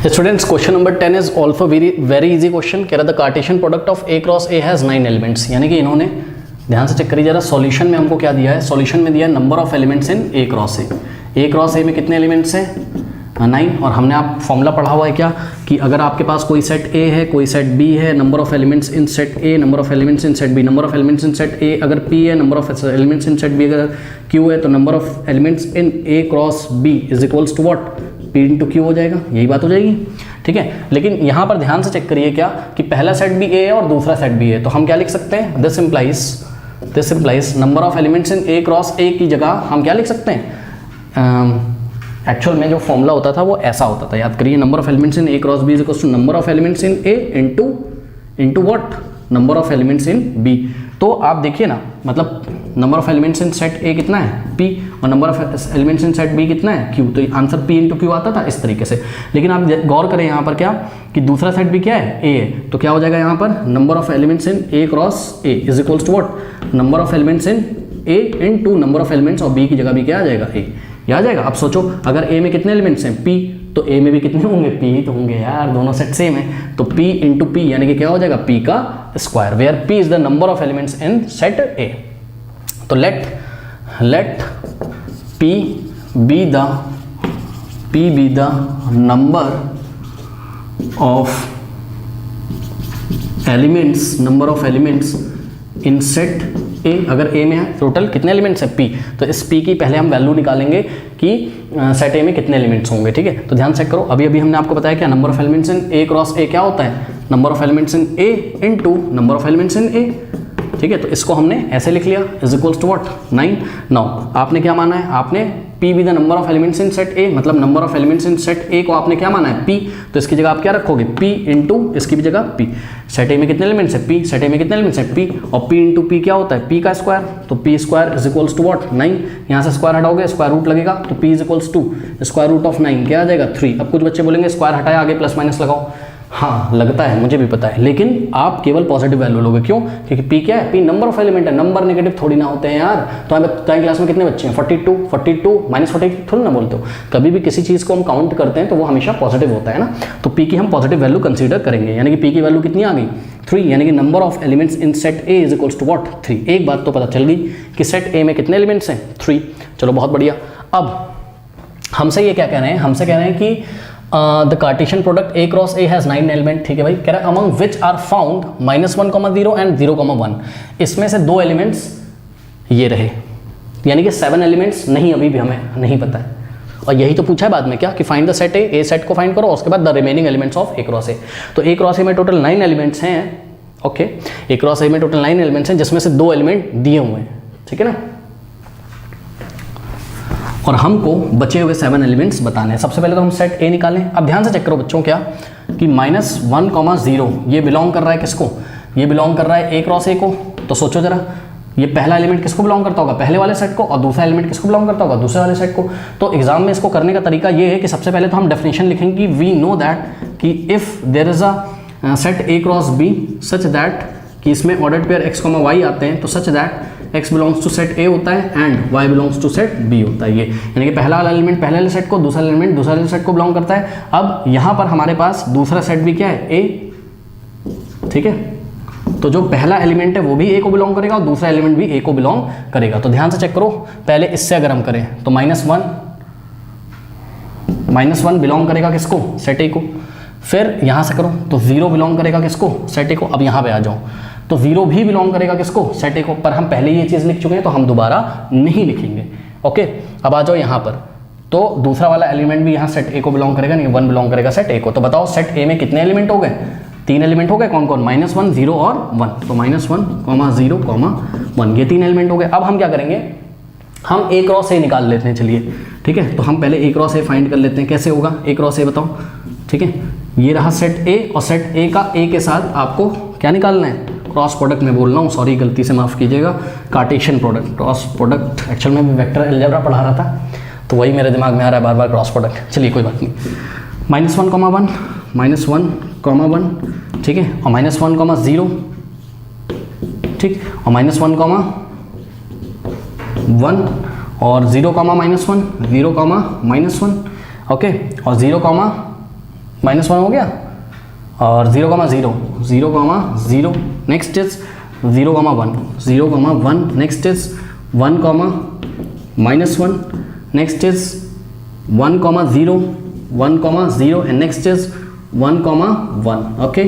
Students question number 10 is also very easy question. कह रहा था Cartesian product of A cross A has 9 elements, यानी कि इन्होंने ध्यान से चेक करिए जरा, सॉल्यूशन में हमको क्या दिया है, सॉल्यूशन में दिया है number of elements in A cross A. A cross ए में कितने एलिमेंट्स हैं? 9। और हमने आप फॉर्मूला पढ़ा हुआ है क्या कि अगर आपके पास कोई सेट ए है, कोई सेट बी है, number of elements in set A, number of elements in set B, number of elements in set A अगर पी है, number of elements in set B अगर क्यू है, तो number of elements in A cross B is equals to what, P into Q हो जाएगा। यही बात हो जाएगी, ठीक है। लेकिन यहाँ पर ध्यान से चेक करिए क्या कि पहला सेट भी ए है और दूसरा सेट भी है, तो हम क्या लिख सकते हैं, this implies number of elements in A cross ए की जगह हम क्या लिख सकते हैं, एक्चुअल में जो फॉर्मूला होता था वो ऐसा होता था, याद करिए, number of elements in A cross B is equal to number of elements in A into what, number of elements in B. तो आप देखिए ना, मतलब number of elements in set A कितना है, पी, और number of elements in set B कितना है, क्यू। तो आंसर पी इंटू क्यू आता था इस तरीके से। लेकिन आप गौर करें यहाँ पर क्या कि दूसरा सेट भी क्या है, ए है, तो क्या हो जाएगा यहाँ पर, number of elements in A cross A is equals to what, number of elements in A into number of elements और बी की जगह भी क्या आ जाएगा, ए। यह आ जाएगा। अब सोचो अगर ए में कितने एलिमेंट्स हैं, पी, तो ए में भी कितने होंगे, पी ही तो होंगे यार, दोनों सेट सेम है। तो पी इंटू पी यानी कि क्या हो जाएगा, पी का square, where P is the number of elements in set A. तो let P be the number of elements in set A. अगर ए में है टोटल कितने एलिमेंट्स है, पी, तो इस पी की पहले हम वैल्यू निकालेंगे कि सेट ए में कितने एलिमेंट्स होंगे, ठीक है। तो ध्यान चेक करो, अभी हमने आपको बताया क्या, number of elements in A cross A क्या होता है, number of elements in A into number of elements in A, ठीक है। तो इसको हमने ऐसे लिख लिया, is equals to what, 9। Now आपने क्या माना है, आपने P be the number of elements in set A, मतलब number of elements in set A को आपने क्या माना है, पी, तो इसकी जगह आप क्या रखोगे, पी इंटू इसकी भी जगह पी। सेट ए में कितने एलिमेंट्स है, पी, सेट ए में कितने एलिमेंट्स है, पी, और पी इंटू पी क्या होता है, पी का स्क्वायर, तो P square is equals to what, 9। यहाँ से स्क्वायर हटाओगे स्क्वायर रूट लगेगा, तो P is equals to square root of 9 क्या आ जाएगा, 3। अब कुछ बच्चे बोलेंगे स्क्वायर हटाया आगे प्लस माइनस लगाओ, हाँ लगता है, मुझे भी पता है, लेकिन आप केवल पॉजिटिव वैल्यू लोगे, क्यों, क्योंकि पी क्या है, पी नंबर ऑफ एलिमेंट है, नंबर नेगेटिव थोड़ी ना होते हैं यार। तो आपकी क्लास में कितने बच्चे हैं, 42 माइनस 42 थोड़ी ना बोलते हो, कभी भी किसी चीज़ को हम काउंट करते हैं तो वो हमेशा पॉजिटिव होता है ना। तो पी की हम पॉजिटिव वैल्यू कंसीडर करेंगे, यानी कि पी की वैल्यू कितनी आ गई, 3, यानी कि number of elements in set A is equals to what, 3। एक बात तो पता चल गई कि सेट ए में कितने एलिमेंट्स हैं, 3। चलो बहुत बढ़िया। अब हमसे ये क्या कह रहे हैं, हमसे कह रहे हैं कि the Cartesian product A cross A has 9 element, ठीक है भाई। कह रहा है among which are found -1, 0 and 0, 1, इसमें से 2 एलिमेंट्स ये रहे, यानी कि 7 एलिमेंट्स नहीं, अभी भी हमें नहीं पता है। और यही तो पूछा है बाद में क्या कि find the set A set को फाइंड करो, उसके बाद the remaining elements of A cross ए। तो ए क्रॉस ए में टोटल 9 एलिमेंट्स हैं, ओके। ए क्रॉस ए में टोटल 9 एलिमेंट्स हैं, जिसमें से 2 एलिमेंट दिए हुए हैं, ठीक है ना। और हमको बचे हुए 7 एलिमेंट्स बताने हैं। सबसे पहले तो हम सेट ए निकालें। अब ध्यान से चेक करो बच्चों क्या कि -1, 0 ये बिलोंग कर रहा है किसको, ये बिलोंग कर रहा है ए क्रॉस ए को। तो सोचो जरा, ये पहला एलिमेंट किसको बिलोंग करता होगा, पहले वाले सेट को, और दूसरा एलिमेंट किसको बिलोंग करता होगा, दूसरे वाले सेट को। तो एग्जाम में इसको करने का तरीका ये है कि सबसे पहले तो हम डेफिनेशन लिखेंगे कि वी नो दैट कि if there is a set A cross B such that कि इसमें ऑर्डर्ड पेयर x, y आते हैं, तो such that x belongs to set A होता है and y belongs to set B होता है। ये यानी कि पहला वाला एलिमेंट पहले वाले सेट को, दूसरा एलिमेंट दूसरे वाले सेट को बिलोंग करता है। अब यहाँ पर हमारे पास दूसरा सेट भी क्या है, A, ठीक है। तो जो पहला एलिमेंट है वो भी A को बिलोंग करेगा और दूसरा एलिमेंट भी A को बिलोंग करेगा। तो ध्यान से चेक करो, पहले इससे अगर हम करें तो -1 बिलोंग करेगा किसको, सेट A को। फिर यहाँ से करो तो 0 बिलोंग करेगा किसको, सेट A को। अब यहाँ पे आ जाओ तो 0 भी बिलोंग करेगा किसको, सेट ए को। पर हम पहले ये चीज़ लिख चुके हैं तो हम दोबारा नहीं लिखेंगे, ओके। अब आ जाओ यहाँ पर, तो दूसरा वाला एलिमेंट भी यहाँ सेट ए को बिलोंग करेगा, नहीं 1 बिलोंग करेगा सेट ए को। तो बताओ सेट ए में कितने एलिमेंट हो गए, 3 एलिमेंट हो गए, कौन कौन, -1, 0 और 1। तो -1, 0, 1 ये 3 एलिमेंट हो गए। अब हम क्या करेंगे, हम ए क्रॉस ए निकाल लेते हैं, चलिए ठीक है। तो हम पहले ए क्रॉस ए फाइंड कर लेते हैं, कैसे होगा ए क्रॉस ए बताओ, ठीक है। ये रहा सेट ए, और सेट ए का ए के साथ आपको क्या निकालना है, क्रॉस प्रोडक्ट में बोल रहा हूँ, सॉरी गलती से माफ़ कीजिएगा, Cartesian product, cross product. Actual में मैं वेक्टर अलजेब्रा पढ़ा रहा था तो वही मेरे दिमाग में आ रहा है बार बार, क्रॉस प्रोडक्ट। चलिए कोई बात नहीं, -1, 1, ठीक है, और -1, 0, ठीक, और -1, 1 और 0, -1, 0, -1, ओके, और 0, -1 हो गया, और 0, 0, 0, 0, next is 0, 1, 0, 1, next is 1, -1, next is 1, 0, 1, 0, and next is 1, 1. Okay,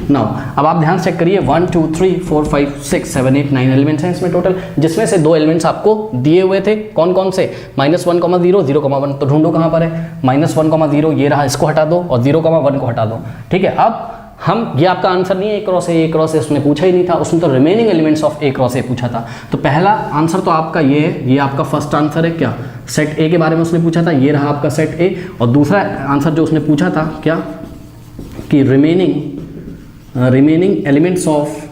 now अब आप ध्यान से चेक करिए 1, 2, 3, 4, 5, 6, 7, 8, 9 एलिमेंट्स हैं इसमें टोटल, जिसमें से 2 एलिमेंट्स आपको दिए हुए थे। कौन कौन से? -1, 0, 0, 1, तो ढूंढो कहाँ पर है। -1, 0 ये रहा, इसको हटा दो, और 0, 1 को हटा दो। ठीक है, अब हम, ये आपका आंसर नहीं है A क्रॉस A उसने पूछा ही नहीं था, उसने तो remaining elements of A cross A पूछा था। तो पहला आंसर तो आपका ये है, ये आपका फर्स्ट आंसर है। क्या? सेट A के बारे में उसने पूछा था, ये रहा आपका सेट A। और दूसरा आंसर जो उसने पूछा था क्या, कि remaining elements of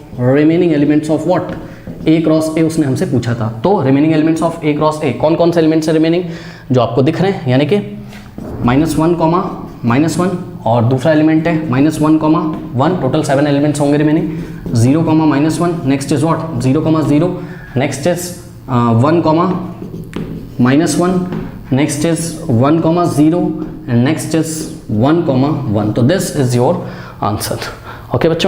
what, A cross A उसने हमसे पूछा था। तो remaining elements of A cross A कौन कौन से एलिमेंट्स है रिमेनिंग, जो आपको दिख रहे हैं, यानी कि -1, -1, और दूसरा एलिमेंट है -1, 1, टोटल 7 एलिमेंट्स होंगे remaining. 0, -1, next is what, 0, 0, next is 1, -1, next is 1, 0, and next is 1, 1. तो this is your answer. Okay बच्चों।